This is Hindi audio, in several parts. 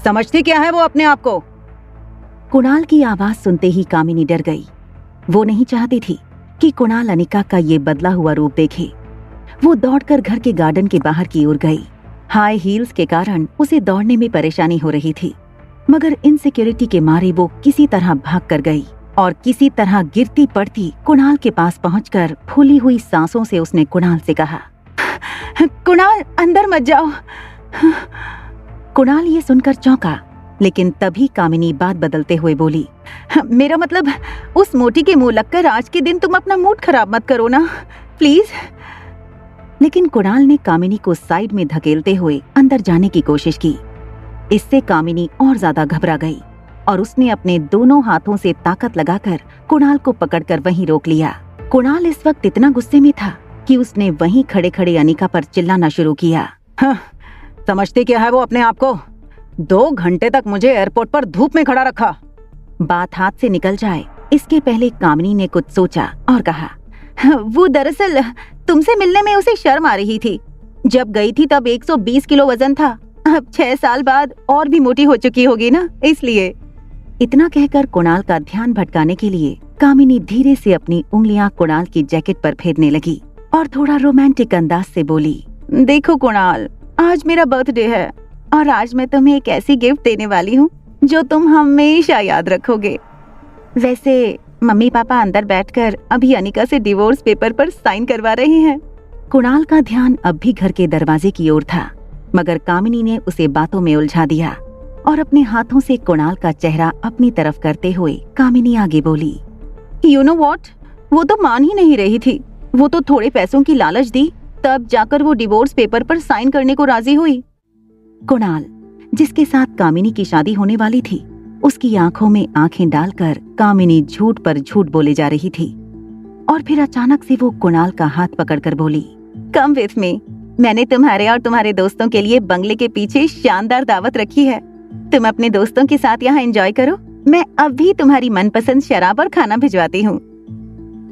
समझती क्या है वो अपने आप को? कुणाल की आवाज सुनते ही कामिनी डर गई। वो नहीं चाहती थी कि कुणाल अनिका का ये बदला हुआ रूप देखे। वो दौड़कर घर के गार्डन के बाहर की ओर गई। हाई हील्स के कारण उसे दौड़ने में परेशानी हो रही थी, मगर इनसिक्योरिटी के मारे वो किसी तरह भाग कर गई और किसी तरह गिरती पड़ती कुणाल के पास पहुंचकर फूली हुई सांसों से उसने कुणाल से कहा, कुणाल अंदर मत जाओ। कुणाल ये सुनकर चौंका, लेकिन तभी कामिनी बात बदलते हुए बोली, मेरा मतलब उस मोटी के मुंह लगकर आज के दिन तुम अपना मूड खराब मत करो ना, प्लीज। लेकिन कुणाल ने कामिनी को साइड में धकेलते हुए अंदर जाने की कोशिश की। इससे कामिनी और ज्यादा घबरा गई और उसने अपने दोनों हाथों से ताकत लगाकर कुणाल को पकड़कर वहीं रोक लिया। कुणाल इस वक्त इतना गुस्से में था कि उसने वहीं खड़े खड़े अनिका पर चिल्लाना शुरू किया। समझती क्या है वो अपने आप को? 2 घंटे तक मुझे एयरपोर्ट पर धूप में खड़ा रखा। बात हाथ से निकल जाए इसके पहले कामिनी ने कुछ सोचा और कहा, वो दरअसल तुमसे मिलने में उसे शर्म आ रही थी। जब गई थी तब 120 किलो वजन था, अब 6 साल बाद और भी मोटी हो चुकी होगी ना, इसलिए। इतना कहकर कुणाल का ध्यान भटकाने के लिए कामिनी धीरे से अपनी उंगलियां कुणाल की जैकेट पर फेरने लगी और थोड़ा रोमांटिक अंदाज से बोली, देखो कुणाल, आज मेरा बर्थडे है और आज मैं तुम्हें एक ऐसी गिफ्ट देने वाली हूँ जो तुम हमेशा याद रखोगे। वैसे मम्मी पापा अंदर बैठकर अभी अनिका से डिवोर्स पेपर पर साइन करवा रहे हैं। कुणाल का ध्यान अब भी घर के दरवाजे की ओर था, मगर कामिनी ने उसे बातों में उलझा दिया और अपने हाथों से कुणाल का चेहरा अपनी तरफ करते हुए कामिनी आगे बोली, यू नो व्हाट, वो तो मान ही नहीं रही थी। वो तो थोड़े पैसों की लालच दी, तब जाकर वो डिवोर्स पेपर पर साइन करने को राजी हुई। कुणाल, जिसके साथ कामिनी की शादी होने वाली थी, उसकी आंखों में आंखें डालकर कामिनी झूठ पर झूठ बोले जा रही थी और फिर अचानक से वो कुणाल का हाथ पकड़कर बोली, कम विथ मी, मैंने तुम्हारे और तुम्हारे दोस्तों के लिए बंगले के पीछे शानदार दावत रखी है। तुम अपने दोस्तों के साथ यहाँ एंजॉय करो, मैं अभी तुम्हारी मनपसंद शराब और खाना भिजवाती हूँ।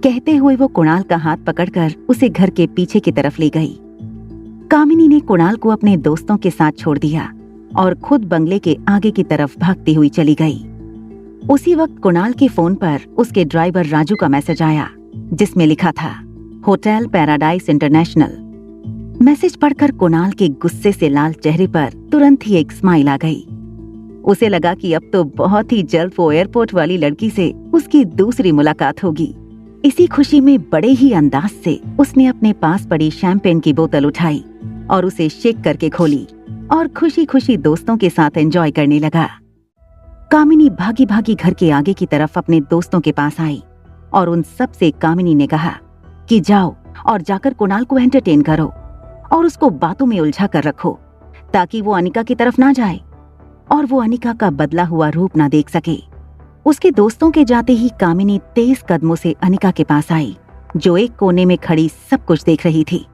कहते हुए वो कुणाल का हाथ पकड़कर उसे घर के पीछे की तरफ ले गई। कामिनी ने कुणाल को अपने दोस्तों के साथ छोड़ दिया और खुद बंगले के आगे की तरफ भागती हुई चली गई। उसी वक्त कुणाल के फोन पर उसके ड्राइवर राजू का मैसेज आया, जिसमें लिखा था, होटल पैराडाइज इंटरनेशनल। मैसेज पढ़कर कुणाल के गुस्से से लाल चेहरे पर तुरंत ही एक स्माइल आ गई। उसे लगा कि अब तो बहुत ही जल्द वो एयरपोर्ट वाली लड़की से उसकी दूसरी मुलाकात होगी। इसी खुशी में बड़े ही अंदाज से उसने अपने पास पड़ी शैंपेन की बोतल उठाई और उसे शेक करके खोली और खुशी खुशी दोस्तों के साथ एंजॉय करने लगा। कामिनी भागी भागी घर के आगे की तरफ अपने दोस्तों के पास आई और उन सब से कामिनी ने कहा कि जाओ और जाकर कुणाल को एंटरटेन करो और उसको बातों में उलझा कर रखो, ताकि वो अनिका की तरफ ना जाए और वो अनिका का बदला हुआ रूप ना देख सके। उसके दोस्तों के जाते ही कामिनी तेज कदमों से अनिका के पास आई, जो एक कोने में खड़ी सब कुछ देख रही थी।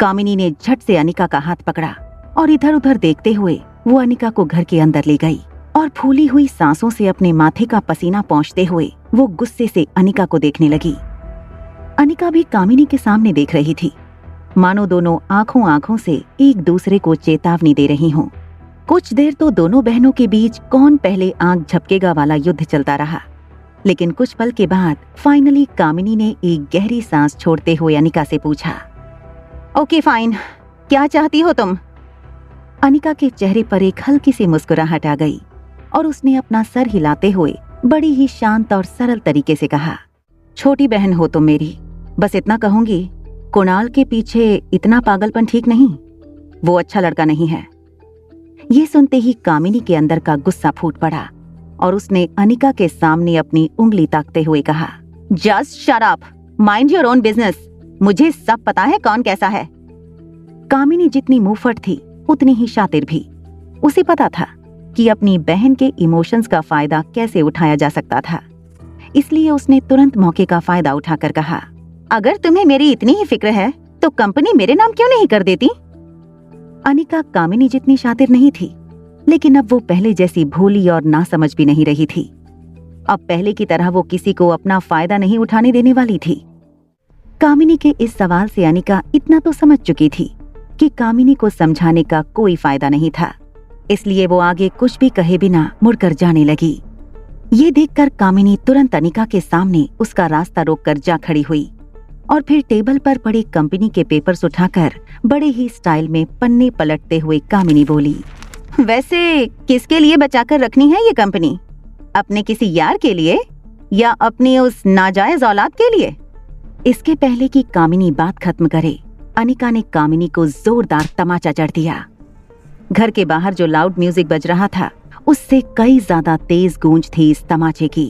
कामिनी ने झट से अनिका का हाथ पकड़ा और इधर उधर देखते हुए वो अनिका को घर के अंदर ले गई और फूली हुई सांसों से अपने माथे का पसीना पोंछते हुए वो गुस्से से अनिका को देखने लगी। अनिका भी कामिनी के सामने देख रही थी, मानो दोनों आंखों आंखों से एक दूसरे को चेतावनी दे रही हों। कुछ देर तो दोनों बहनों के बीच कौन पहले आंख झपकेगा वाला युद्ध चलता रहा, लेकिन कुछ पल के बाद फाइनली कामिनी ने एक गहरी सांस छोड़ते हुए अनिका से पूछा, ओके फाइन, क्या चाहती हो तुम? अनिका के चेहरे पर एक हल्की सी मुस्कुराहट आ गई और उसने अपना सर हिलाते हुए बड़ी ही शांत और सरल तरीके से कहा, छोटी बहन हो तुम मेरी, बस इतना कहूंगी, कुणाल के पीछे इतना पागलपन ठीक नहीं, वो अच्छा लड़का नहीं है। ये सुनते ही कामिनी के अंदर का गुस्सा फूट पड़ा और उसने अनिका के सामने अपनी उंगली ताकते हुए कहा, just shut up, mind your own business, मुझे सब पता है कौन कैसा है। कामिनी जितनी मुंहफट थी उतनी ही शातिर भी। उसे पता था कि अपनी बहन के इमोशंस का फायदा कैसे उठाया जा सकता था, इसलिए उसने तुरंत मौके का फायदा उठाकर कहा, अगर तुम्हें मेरी इतनी ही फिक्र है तो कंपनी मेरे नाम क्यों नहीं कर देती? अनिका कामिनी जितनी शातिर नहीं थी, लेकिन अब वो पहले जैसी भोली और नासमझ भी नहीं रही थी। अब पहले की तरह वो किसी को अपना फायदा नहीं उठाने देने वाली थी। कामिनी के इस सवाल से अनिका इतना तो समझ चुकी थी कि कामिनी को समझाने का कोई फायदा नहीं था, इसलिए वो आगे कुछ भी कहे बिना मुड़कर जाने लगी। ये देखकर कामिनी तुरंत अनिका के सामने उसका रास्ता रोककर जा खड़ी हुई और फिर टेबल पर पड़े कंपनी के पेपर्स उठाकर बड़े ही स्टाइल में पन्ने पलटते हुए कामिनी बोली, वैसे किसके लिए बचाकर रखनी है ये कंपनी? अपने किसी यार के लिए या अपनी उस नाजायज औलाद के लिए? इसके पहले कि कामिनी बात खत्म करे, अनिका ने कामिनी को जोरदार तमाचा जड़ दिया। घर के बाहर जो लाउड म्यूजिक बज रहा था उससे कई ज्यादा तेज गूंज थी इस तमाचे की।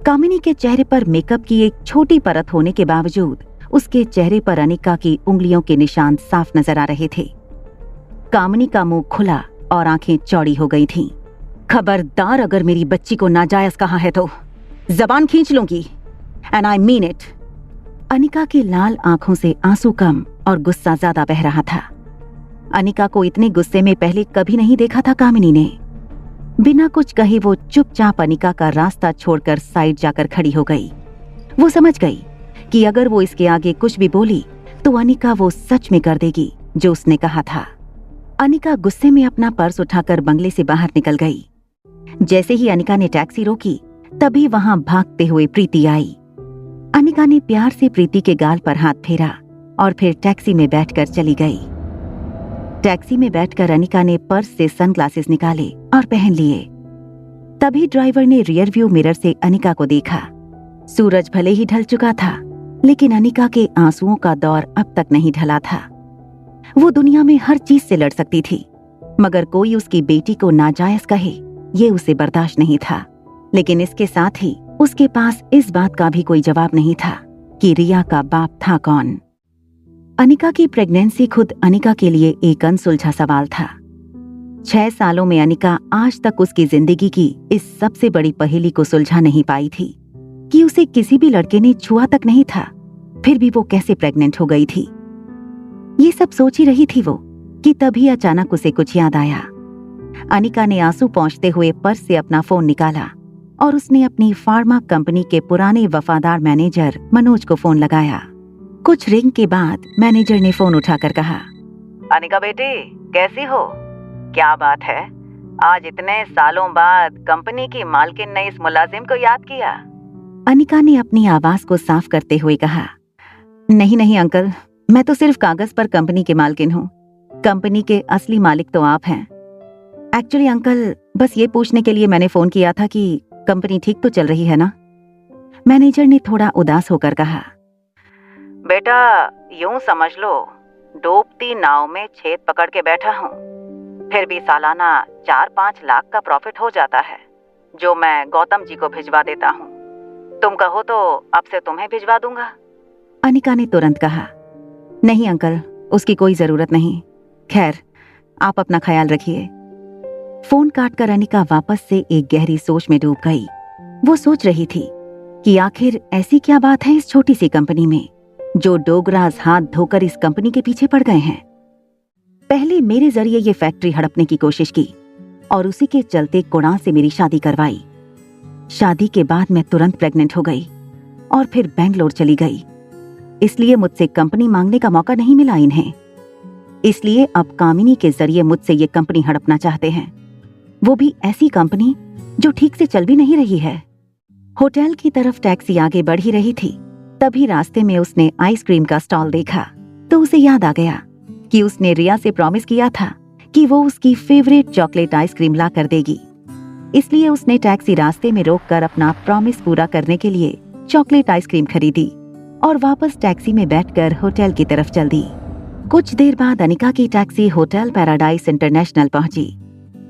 कामिनी के चेहरे पर मेकअप की एक छोटी परत होने के बावजूद उसके चेहरे पर अनिका की उंगलियों के निशान साफ नजर आ रहे थे। कामिनी का मुंह खुला और आंखें चौड़ी हो गई थीं। खबरदार, अगर मेरी बच्ची को नाजायज कहा है तो जबान खींच लूंगी, and I mean it. Anika की लाल आंखों से आंसू कम और गुस्सा ज्यादा बह रहा था। अनिका को इतने गुस्से में पहले कभी नहीं देखा था कामिनी ने। बिना कुछ कहे वो चुपचाप अनिका का रास्ता छोड़कर साइड जाकर खड़ी हो गई। वो समझ गई कि अगर वो इसके आगे कुछ भी बोली तो अनिका वो सच में कर देगी जो उसने कहा था। अनिका गुस्से में अपना पर्स उठाकर बंगले से बाहर निकल गई। जैसे ही अनिका ने टैक्सी रोकी तभी वहां भागते हुए प्रीति आई। अनिका ने प्यार से प्रीति के गाल पर हाथ फेरा और फिर टैक्सी में बैठकर चली गई। टैक्सी में बैठकर अनिका ने पर्स से सनग्लासेस निकाले और पहन लिए। तभी ड्राइवर ने रियर व्यू मिरर से अनिका को देखा। सूरज भले ही ढल चुका था, लेकिन अनिका के आंसुओं का दौर अब तक नहीं ढला था। वो दुनिया में हर चीज से लड़ सकती थी, मगर कोई उसकी बेटी को नाजायज कहे ये उसे बर्दाश्त नहीं था। लेकिन इसके साथ ही उसके पास इस बात का भी कोई जवाब नहीं था कि रिया का बाप था कौन। अनिका की प्रेगनेंसी खुद अनिका के लिए एक अनसुलझा सवाल था। 6 सालों में अनिका आज तक उसकी जिंदगी की इस सबसे बड़ी पहेली को सुलझा नहीं पाई थी कि उसे किसी भी लड़के ने छुआ तक नहीं था, फिर भी वो कैसे प्रेग्नेंट हो गई थी। ये सब सोच ही रही थी वो कि तभी अचानक उसे कुछ याद आया। अनिका ने आंसू पोंछते हुए पर्स से अपना फोन निकाला और उसने अपनी फार्मा कंपनी के पुराने वफादार मैनेजर मनोज को फोन लगाया। कुछ रिंग के बाद मैनेजर ने फोन उठाकर कहा, अनिका बेटी, कैसी हो? क्या बात है, आज इतने सालों बाद कंपनी की मालकिन ने इस मुलाजिम को याद किया? अनिका ने अपनी आवाज को साफ करते हुए कहा, नहीं नहीं अंकल, मैं तो सिर्फ कागज पर कंपनी के मालकिन हूँ। कंपनी के असली मालिक तो आप हैं। एक्चुअली अंकल, बस ये पूछने के लिए मैंने फोन किया था कि कंपनी ठीक तो चल रही है ना? मैनेजर ने थोड़ा उदास होकर कहा, बेटा यूं समझ लो, डूबती नाव में छेद पकड़ के बैठा हूँ, फिर भी सालाना 4-5 लाख का प्रॉफिट हो जाता है, जो मैं गौतम जी को भिजवा देता हूँ। तुम कहो तो अब से तुम्हें भिजवा दूंगा। अनिका ने तुरंत कहा, नहीं अंकल, उसकी कोई जरूरत नहीं। खैर, आप अपना ख्याल रखिए। फोन काटकर अनिका वापस से एक गहरी सोच में डूब गई। वो सोच रही थी कि आखिर ऐसी क्या बात है इस छोटी सी कंपनी में जो डोगराज हाथ धोकर इस कंपनी के पीछे पड़ गए हैं। पहले मेरे जरिए ये फैक्ट्री हड़पने की कोशिश की और उसी के चलते कुणाल से मेरी शादी करवाई। शादी के बाद मैं तुरंत प्रेग्नेंट हो गई और फिर बेंगलोर चली गई। इसलिए मुझसे कंपनी मांगने का मौका नहीं मिला इन्हें। इसलिए अब कामिनी के जरिए मुझसे ये कंपनी हड़पना चाहते हैं, वो भी ऐसी कंपनी जो ठीक से चल भी नहीं रही है। होटल की तरफ टैक्सी आगे बढ़ ही रही थी, तभी रास्ते में उसने आइसक्रीम का स्टॉल देखा तो उसे याद आ गया कि उसने रिया से प्रॉमिस किया था कि वो उसकी फेवरेट चॉकलेट आइसक्रीम ला कर देगी। इसलिए उसने टैक्सी रास्ते में रोककर अपना प्रॉमिस पूरा करने के लिए चॉकलेट आइसक्रीम खरीदी और वापस टैक्सी में बैठकर होटल की तरफ चल दी। कुछ देर बाद अनिका की टैक्सी होटल पैराडाइज इंटरनेशनल पहुंची।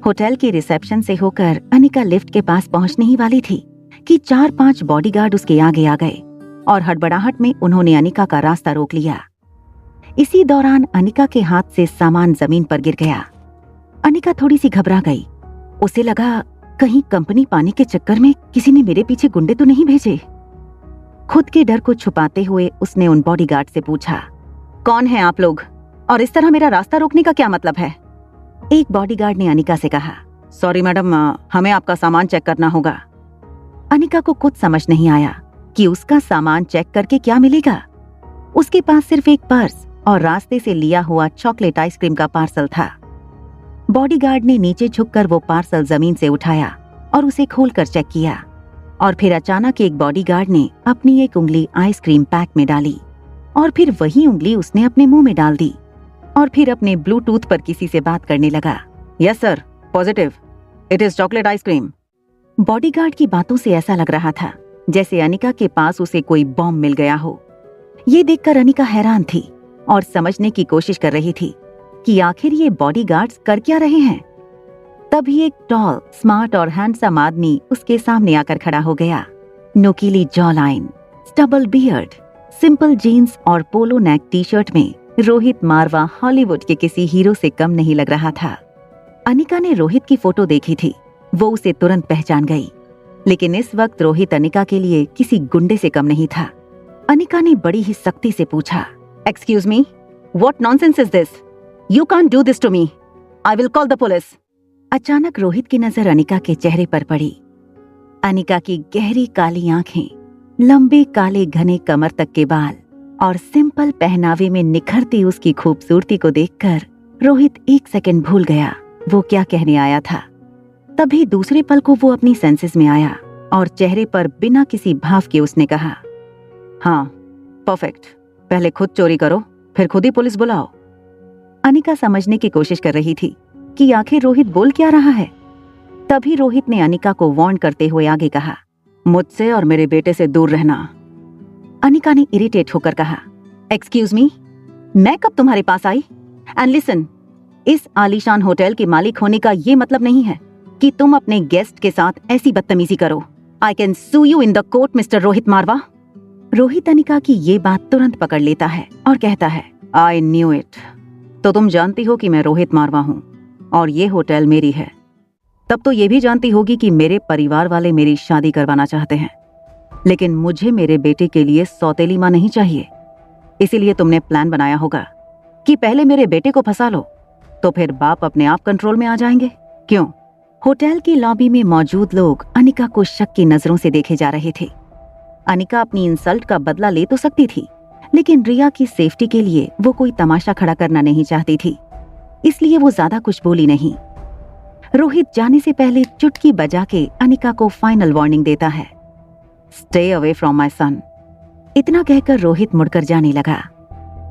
होटल के रिसेप्शन से होकर अनिका लिफ्ट के पास पहुंचने ही वाली थी कि 4-5 बॉडीगार्ड उसके आगे आ गए और हड़बड़ाहट में उन्होंने अनिका का रास्ता रोक लिया। इसी दौरान अनिका के हाथ से सामान जमीन पर गिर गया। अनिका थोड़ी सी घबरा गई। उसे लगा कहीं कंपनी पाने के चक्कर में किसी ने मेरे पीछे गुंडे तो नहीं भेजे। खुद के डर को छुपाते हुए उसने उन बॉडीगार्ड से पूछा, कौन है आप लोग और इस तरह मेरा रास्ता रोकने का क्या मतलब है? एक बॉडीगार्ड ने अनिका से कहा, सॉरी मैडम, हमें आपका सामान चेक करना होगा। अनिका को कुछ समझ नहीं आया कि उसका सामान चेक करके क्या मिलेगा। उसके पास सिर्फ एक पर्स और रास्ते से लिया हुआ चॉकलेट आइसक्रीम का पार्सल था। बॉडीगार्ड ने नीचे झुककर वो पार्सल जमीन से उठाया और उसे खोलकर चेक किया, और फिर अचानक एक बॉडीगार्ड ने अपनी एक उंगली आइसक्रीम पैक में डाली और फिर वही उंगली उसने अपने मुंह में डाल दी और फिर अपने ब्लूटूथ पर किसी से बात करने लगा। Yes sir, positive, it is chocolate ice cream. Bodyguard की बातों से ऐसा लग रहा था जैसे अनिका के पास उसे कोई बॉम्ब मिल गया हो। ये देखकर अनिका हैरान थी और समझने की कोशिश कर रही थी कि आखिर ये बॉडीगार्ड्स कर क्या रहे हैं। तभी एक टॉल, स्मार्ट और हैंडसम आदमी उसके सामने आकर खड़ा हो गया। नुकीली jaw line, stubble beard, simple jeans और पोलो नेक टी शर्ट में रोहित मारवा हॉलीवुड के किसी हीरो से कम नहीं लग रहा था। अनिका ने रोहित की फोटो देखी थी, वो उसे तुरंत पहचान गई, लेकिन इस वक्त रोहित अनिका के लिए किसी गुंडे से कम नहीं था। अनिका ने बड़ी ही सख्ती से पूछा, excuse me, what nonsense is this? You can't do this to me, I will call the police. अचानक रोहित की नजर अनिका के चेहरे पर पड़ी। अनिका की गहरी काली आंखें, लंबे काले घने कमर तक के बाल और सिंपल पहनावे में निखरती उसकी खूबसूरती को देखकर रोहित एक सेकंड भूल गया वो क्या कहने आया था। तभी दूसरे पल को वो अपनी सेंसेस में आया और चेहरे पर बिना किसी भाव के उसने कहा, हाँ परफेक्ट, पहले खुद चोरी करो फिर खुद ही पुलिस बुलाओ। अनिका समझने की कोशिश कर रही थी कि आखिर रोहित बोल क्या रहा है। तभी रोहित ने अनिका को वार्न करते हुए आगे कहा, मुझसे और मेरे बेटे से दूर रहना। अनिका ने इरिटेट होकर कहा, एक्सक्यूज मी, मैं कब तुम्हारे पास आई? एंड लिसन, इस आलीशान होटल के मालिक होने का ये मतलब नहीं है कि तुम अपने गेस्ट के साथ ऐसी बदतमीजी करो। I can sue you in the court mister Rohit Marwah. Rohit Anika की ये बात तुरंत पकड़ लेता है और कहता है, आई न्यू इट। तो तुम जानती हो कि मैं रोहित मारवा हूँ और ये होटल मेरी है, तब तो ये भी जानती होगी कि मेरे परिवार वाले मेरी शादी करवाना चाहते हैं, लेकिन मुझे मेरे बेटे के लिए सौतेली माँ नहीं चाहिए। इसीलिए तुमने प्लान बनाया होगा कि पहले मेरे बेटे को फंसा लो, तो फिर बाप अपने आप कंट्रोल में आ जाएंगे। क्यों? होटल की लॉबी में मौजूद लोग अनिका को शक की नजरों से देखे जा रहे थे। अनिका अपनी इंसल्ट का बदला ले तो सकती थी, लेकिन रिया की सेफ्टी के लिए वो कोई तमाशा खड़ा करना नहीं चाहती थी, इसलिए वो ज्यादा कुछ बोली नहीं। रोहित जाने से पहले चुटकी बजा के अनिका को फाइनल वार्निंग देता है, स्टे अवे फ्रॉम माई सन। इतना कहकर रोहित मुड़कर जाने लगा।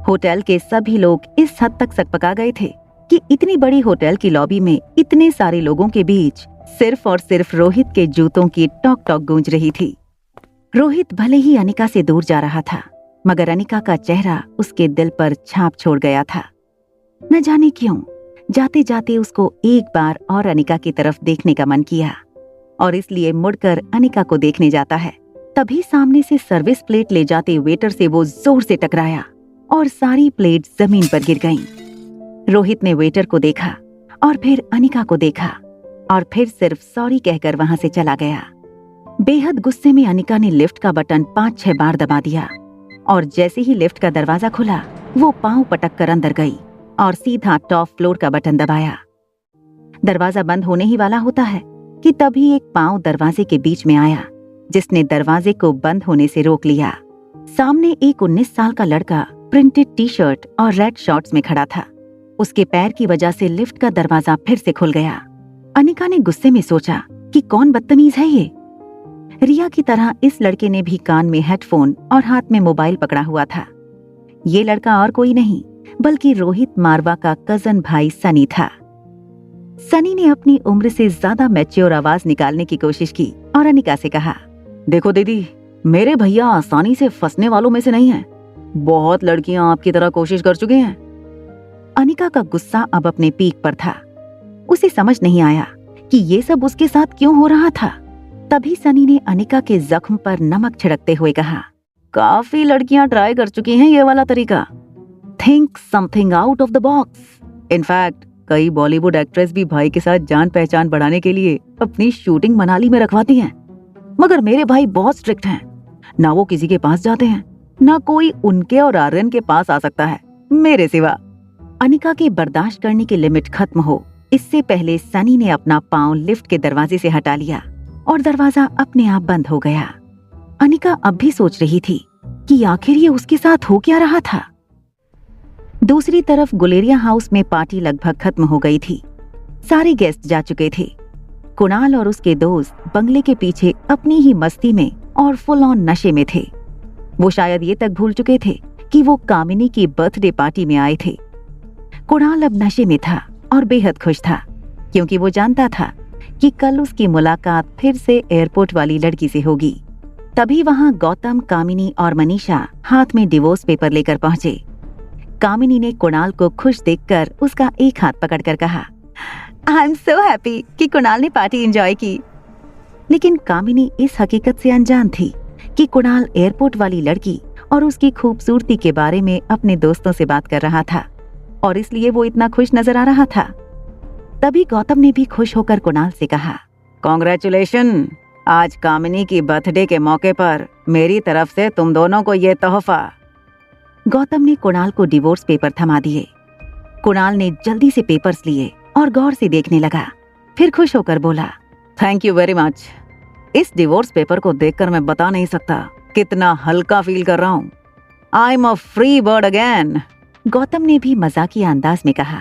होटल के सभी लोग इस हद तक सकपका गए थे कि इतनी बड़ी होटल की लॉबी में इतने सारे लोगों के बीच सिर्फ और सिर्फ रोहित के जूतों की टॉक टॉक गूंज रही थी। रोहित भले ही अनिका से दूर जा रहा था, मगर अनिका का चेहरा उसके दिल पर छाप छोड़ गया था। न जाने क्यों जाते जाते उसको एक बार और अनिका की तरफ देखने का मन किया और इसलिए मुड़कर अनिका को देखने जाता है। तभी सामने से सर्विस प्लेट ले जाते वेटर से वो जोर से टकराया और सारी प्लेट जमीन पर गिर गईं। रोहित ने वेटर को देखा और फिर अनिका को देखा और फिर सिर्फ सॉरी कहकर वहां से चला गया। बेहद गुस्से में अनिका ने लिफ्ट का बटन 5-6 बार दबा दिया और जैसे ही लिफ्ट का दरवाजा खुला वो पांव पटक कर अंदर गई और सीधा टॉप फ्लोर का बटन दबाया। दरवाजा बंद होने ही वाला होता है कि तभी एक पांव दरवाजे के बीच में आया, जिसने दरवाजे को बंद होने से रोक लिया। सामने एक 19 साल का लड़का प्रिंटेड टी शर्ट और रेड शॉर्ट्स में खड़ा था। उसके पैर की वजह से लिफ्ट का दरवाजा फिर से खुल गया। अनिका ने गुस्से में सोचा कि कौन बदतमीज है ये। रिया की तरह इस लड़के ने भी कान में हेडफोन और हाथ में मोबाइल पकड़ा हुआ था। ये लड़का और कोई नहीं बल्कि रोहित मारवा का कजन भाई सनी था। सनी ने अपनी उम्र से ज्यादा मैच्योर आवाज निकालने की कोशिश की और अनिका से कहा, देखो दीदी, मेरे भैया आसानी से फंसने वालों में से नहीं हैं। बहुत लड़कियां आपकी तरह कोशिश कर चुकी हैं। अनिका का गुस्सा अब अपने पीक पर था। उसे समझ नहीं आया कि ये सब उसके साथ क्यों हो रहा था। तभी सनी ने अनिका के जख्म पर नमक छिड़कते हुए कहा, काफी लड़कियां ट्राई कर चुकी हैं ये वाला तरीका। Think something out of the box. In fact कई बॉलीवुड एक्ट्रेस भी भाई के साथ जान पहचान बढ़ाने के लिए अपनी शूटिंग मनाली में रखवाती हैं। मगर मेरे भाई बहुत स्ट्रिक्ट हैं, ना वो किसी के पास जाते हैं, ना कोई उनके और आर्यन के पास आ सकता है मेरे सिवा। अनिका के बर्दाश्त करने की लिमिट खत्म हो इससे पहले सनी ने अपना पांव लिफ्ट के दरवाजे से हटा लिया और दरवाजा अपने आप बंद हो गया। अनिका अब भी सोच रही थी कि आखिर ये उसके साथ हो क्या रहा था। दूसरी तरफ गुलेरिया हाउस में पार्टी लगभग खत्म हो गई थी। सारे गेस्ट जा चुके थे। कुणाल और उसके दोस्त बंगले के पीछे अपनी ही मस्ती में और फुल ऑन नशे में थे। वो शायद ये तक भूल चुके थे कि वो कामिनी की बर्थडे पार्टी में आए थे। कुणाल अब नशे में था और बेहद खुश था, क्योंकि वो जानता था कि कल उसकी मुलाकात फिर से एयरपोर्ट वाली लड़की से होगी। तभी वहां गौतम, कामिनी और मनीषा हाथ में डिवोर्स पेपर लेकर पहुंचे। कामिनी ने कुणाल को खुश देखकर उसका एक हाथ पकड़कर कहा, आई एम सो हैप्पी कि कुणाल ने पार्टी एंजॉय की। लेकिन कामिनी इस हकीकत से अनजान थी कि कुणाल एयरपोर्ट वाली लड़की और उसकी खूबसूरती के बारे में अपने दोस्तों से बात कर रहा था, और इसलिए वो इतना खुश नजर आ रहा था। तभी गौतम ने भी खुश होकर कुणाल से कहा, कॉन्ग्रेचुलेशन, आज कामिनी की बर्थडे के मौके पर मेरी तरफ से तुम दोनों को ये तोहफा। गौतम ने कुणाल को डिवोर्स पेपर थमा दिए। कुणाल ने जल्दी से पेपर्स लिए और गौर से देखने लगा, फिर खुश होकर बोला, थैंक यू वेरी मच। इस डिवोर्स पेपर को देखकर मैं बता नहीं सकता कितना हल्का फील कर रहा हूँ। I am a free bird again. Gautam ने भी मजाकिया अंदाज में कहा,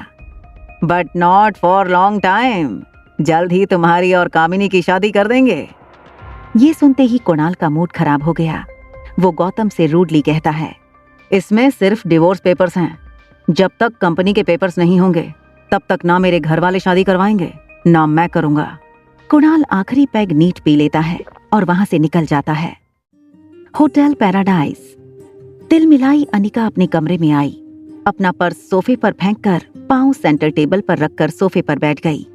but not for long time. जल्द ही तुम्हारी और कामिनी की शादी कर देंगे। ये सुनते ही कुणाल का मूड खराब हो गया। वो गौतम से रूडली कहता है, इसमें सिर्फ डिवोर्स पेपर्स हैं। जब तक कंपनी के पेपर्स नहीं होंगे तब तक ना मेरे घर वाले शादी करवाएंगे ना मैं करूंगा। कुणाल आखिरी पैग नीट पी लेता है और वहां से निकल जाता है। Hotel paradise. तिलमिलाई अनिका अपने कमरे में आई। अपना पर्स सोफे पर फेंककर पांव सेंटर टेबल पर रखकर सोफे पर बैठ गई।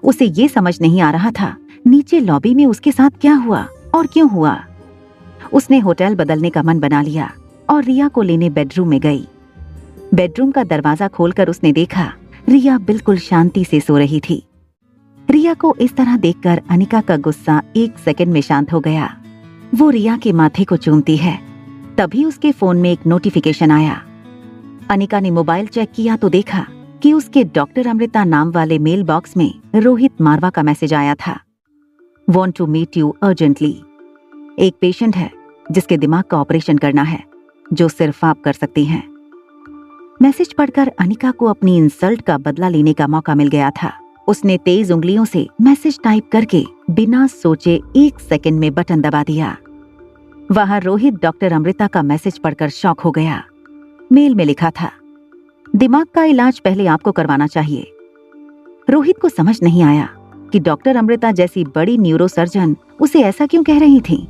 उसे ये समझ नहीं आ रहा था नीचे लॉबी में उसके साथ क्या हुआ और क्यों हुआ। उसने होटल बदलने का मन बना लिया और रिया को लेने बेडरूम में गई। बेडरूम का दरवाजा खोलकर उसने देखा रिया बिल्कुल शांति से सो रही थी। रिया को इस तरह देखकर अनिका का गुस्सा 1 सेकंड में शांत हो गया। वो रिया के माथे को चूमती है। तभी उसके फोन में एक नोटिफिकेशन आया। अनिका ने मोबाइल चेक किया तो देखा कि उसके डॉक्टर अमृता नाम वाले मेल बॉक्स में रोहित मारवा का मैसेज आया था। Want to meet you urgently. एक पेशेंट है जिसके दिमाग का ऑपरेशन करना है, जो सिर्फ आप कर सकती हैं। मैसेज पढ़कर अनिका को अपनी इंसल्ट का बदला लेने का मौका मिल गया था। उसने तेज उंगलियों से मैसेज टाइप करके बिना सोचे 1 सेकंड में बटन दबा दिया। वहां रोहित डॉक्टर अमृता का मैसेज पढ़कर शॉक हो गया। मेल में लिखा था, दिमाग का इलाज पहले आपको करवाना चाहिए। रोहित को समझ नहीं आया कि डॉक्टर अमृता जैसी बड़ी न्यूरोसर्जन उसे ऐसा क्यों कह रही थी।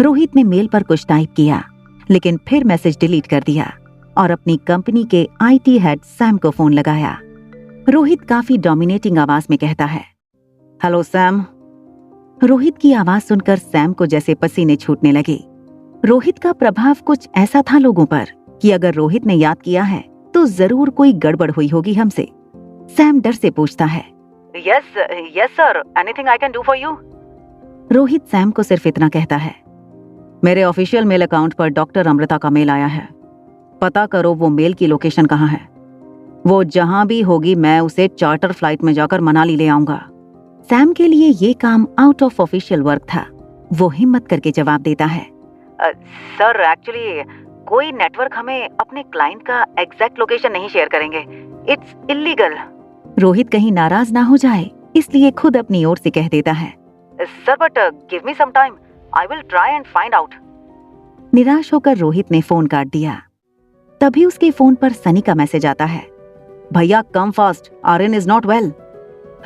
रोहित ने मेल पर कुछ टाइप किया, लेकिन फिर मैसेज डिलीट कर दिया और अपनी कंपनी के आईटी हेड सैम को फोन लगाया। रोहित काफी डोमिनेटिंग आवाज में कहता है, हेलो सैम। रोहित की आवाज सुनकर सैम को जैसे पसीने छूटने लगे। रोहित का प्रभाव कुछ ऐसा था लोगों पर कि अगर रोहित ने याद किया है तो जरूर कोई गड़बड़ हुई होगी हमसे। सैम डर से पूछता है, yes sir, anything I can do for you. Rohit Sam को सिर्फ इतना कहता है, मेरे ऑफिशियल मेल अकाउंट पर डॉक्टर अमृता का मेल आया है। पता करो वो मेल की लोकेशन कहाँ है। वो जहां भी होगी मैं उसे चार्टर फ्लाइट में जाकर मनाली ले आऊंगा। सैम के लिए ये काम आउट ऑफ ऑफिशियल वर्क था। वो हिम्मत करके जवाब देता है, सर एक्चुअली कोई नेटवर्क हमें अपने क्लाइंट का एग्जैक्ट लोकेशन नहीं शेयर करेंगे। It's illegal. रोहित कहीं नाराज ना हो जाए इसलिए खुद अपनी ओर से कह देता है, sir but give me some time, I will try and find out. निराश होकर रोहित ने फोन काट दिया। तभी उसके फोन पर सनी का मैसेज आता है, भैया come fast, Aryan is not well.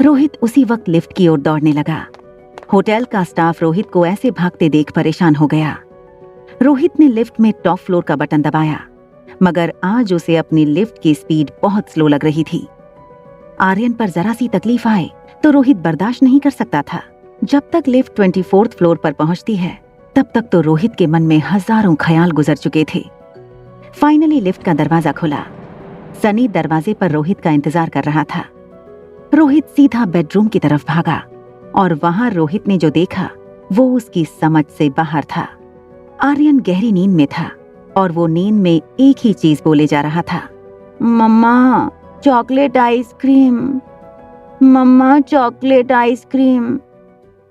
Rohit उसी वक्त लिफ्ट की ओर दौड़ने लगा। होटल का स्टाफ रोहित को ऐसे भागते देख परेशान हो गया। रोहित ने लिफ्ट में टॉप फ्लोर का बटन दबाया, मगर आज उसे अपनी लिफ्ट की स्पीड बहुत स्लो लग रही थी। आर्यन पर जरा सी तकलीफ आए तो रोहित बर्दाश्त नहीं कर सकता था। जब तक लिफ्ट 24th फ्लोर पर पहुंचती है तब तक तो रोहित के मन में हजारों ख्याल गुजर चुके थे। फाइनली लिफ्ट का दरवाजा खुला। सनी दरवाजे पर रोहित का इंतजार कर रहा था। रोहित सीधा बेडरूम की तरफ भागा और वहां रोहित ने जो देखा वो उसकी समझ से बाहर था। आर्यन गहरी नींद में था और वो नींद में एक ही चीज बोले जा रहा था, मम्मा चॉकलेट आइसक्रीम, मम्मा चॉकलेट आइसक्रीम।